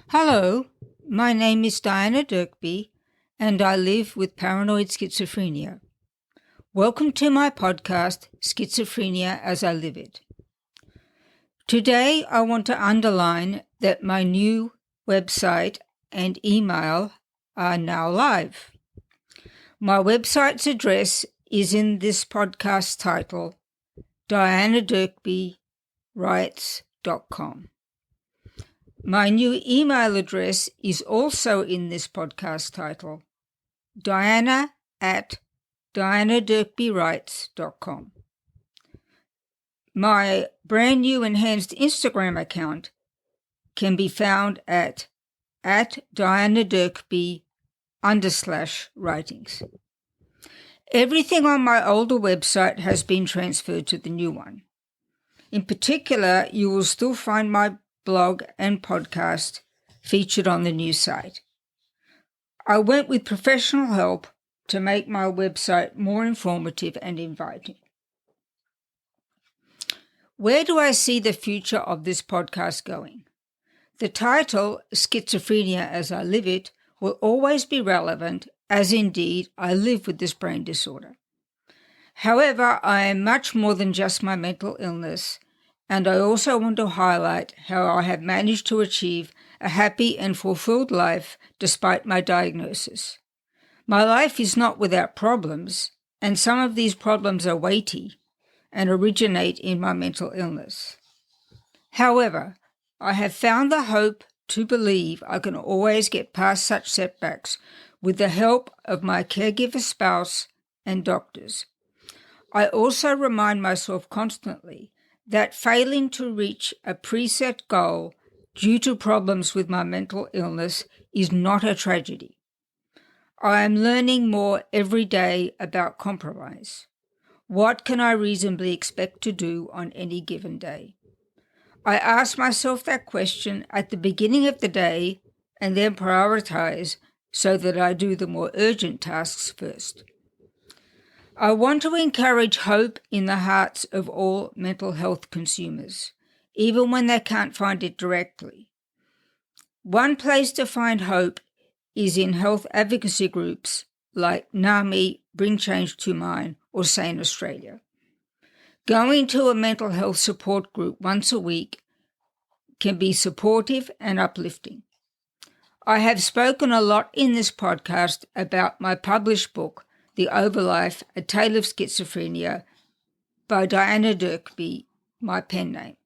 Hello, my name is Diana Dirkby and I live with paranoid schizophrenia. Welcome to my podcast, Schizophrenia as I Live It. Today I want to underline that my new website and email are now live. My website's address is in this podcast title, dianadirkbywrites.com. My new email address is also in this podcast title, diana@dianadirkbywrites.com. My brand new enhanced Instagram account can be found at @dianadirkby_writings. Everything on my older website has been transferred to the new one. In particular, you will still find my blog and podcast featured on the new site. I went with professional help to make my website more informative and inviting. Where do I see the future of this podcast going? The title, Schizophrenia as I Live It, will always be relevant, as indeed I live with this brain disorder. However, I am much more than just my mental illness, and I also want to highlight how I have managed to achieve a happy and fulfilled life despite my diagnosis. My life is not without problems, and some of these problems are weighty and originate in my mental illness. However, I have found the hope to believe I can always get past such setbacks with the help of my caregiver spouse and doctors. I also remind myself constantly that failing to reach a preset goal due to problems with my mental illness is not a tragedy. I am learning more every day about compromise. What can I reasonably expect to do on any given day? I ask myself that question at the beginning of the day and then prioritize so that I do the more urgent tasks first. I want to encourage hope in the hearts of all mental health consumers, even when they can't find it directly. One place to find hope is in health advocacy groups like NAMI, Bring Change to Mind, or SANE Australia. Going to a mental health support group once a week can be supportive and uplifting. I have spoken a lot in this podcast about my published book, The Overlife, A Tale of Schizophrenia, by Diana Dirkby, my pen name.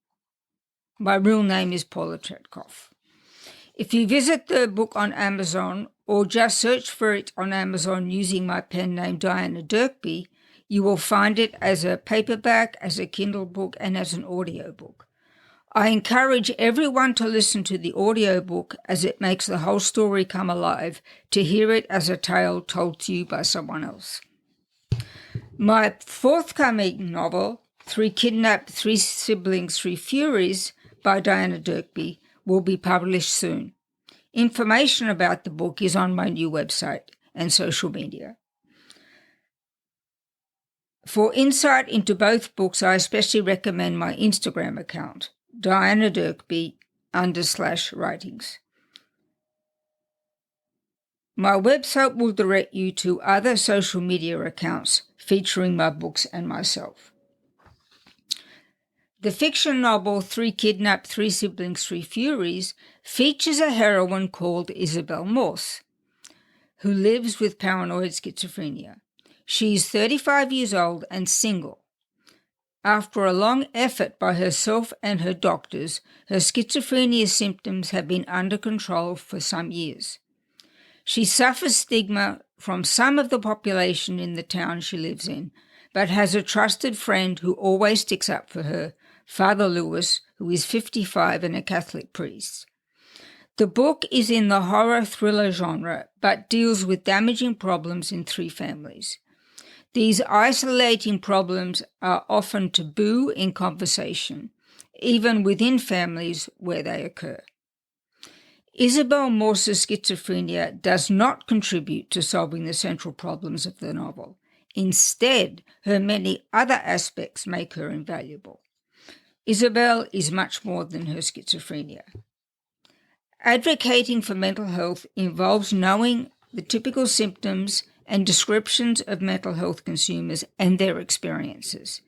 My real name is Paula Tretkov. If you visit the book on Amazon or just search for it on Amazon using my pen name Diana Dirkby, you will find it as a paperback, as a Kindle book, and as an audiobook. I encourage everyone to listen to the audiobook as it makes the whole story come alive, to hear it as a tale told to you by someone else. My forthcoming novel, 3 Kidnapped, 3 Siblings, 3 Furies, by Diana Dirkby, will be published soon. Information about the book is on my new website and social media. For insight into both books, I especially recommend my Instagram account, Diana Dirkby_writings. My website will direct you to other social media accounts featuring my books and myself. The fiction novel 3 Kidnapped, 3 Siblings, 3 Furies features a heroine called Isabel Morse, who lives with paranoid schizophrenia. She is 35 years old and single. After a long effort by herself and her doctors, her schizophrenia symptoms have been under control for some years. She suffers stigma from some of the population in the town she lives in, but has a trusted friend who always sticks up for her, Father Lewis, who is 55 and a Catholic priest. The book is in the horror thriller genre, but deals with damaging problems in 3 families. These isolating problems are often taboo in conversation, even within families where they occur. Isabel Morse's schizophrenia does not contribute to solving the central problems of the novel. Instead, her many other aspects make her invaluable. Isabel is much more than her schizophrenia. Advocating for mental health involves knowing the typical symptoms and descriptions of mental health consumers and their experiences.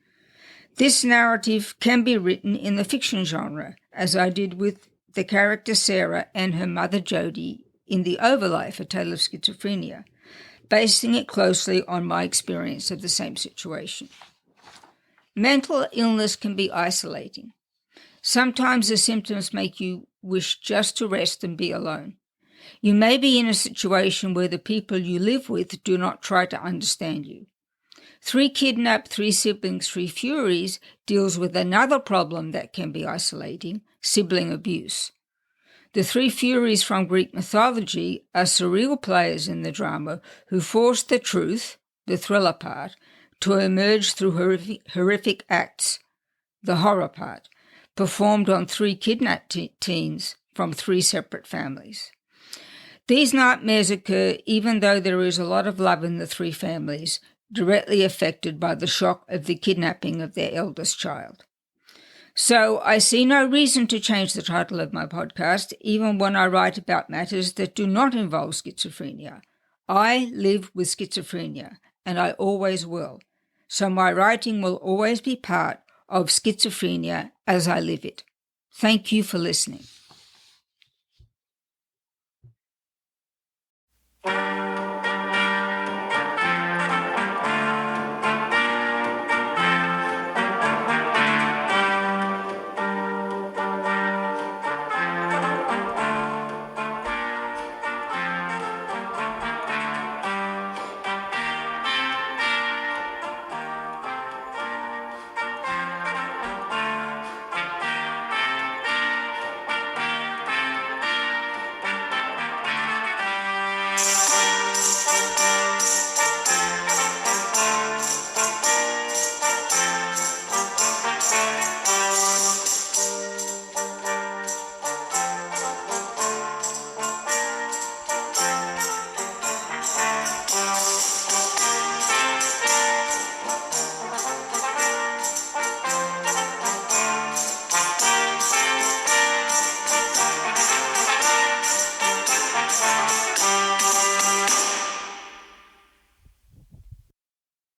This narrative can be written in the fiction genre, as I did with the character Sarah and her mother Jodie in The Overlife, A Tale of Schizophrenia, basing it closely on my experience of the same situation. Mental illness can be isolating. Sometimes the symptoms make you wish just to rest and be alone. You may be in a situation where the people you live with do not try to understand you. 3 Kidnapped, 3 Siblings, 3 Furies deals with another problem that can be isolating, sibling abuse. The 3 Furies from Greek mythology are surreal players in the drama who force the truth, the thriller part, to emerge through horrific acts, the horror part, performed on 3 kidnapped teens from 3 separate families. These nightmares occur even though there is a lot of love in the 3 families, directly affected by the shock of the kidnapping of their eldest child. So I see no reason to change the title of my podcast, even when I write about matters that do not involve schizophrenia. I live with schizophrenia, and I always will. So my writing will always be part of schizophrenia as I live it. Thank you for listening.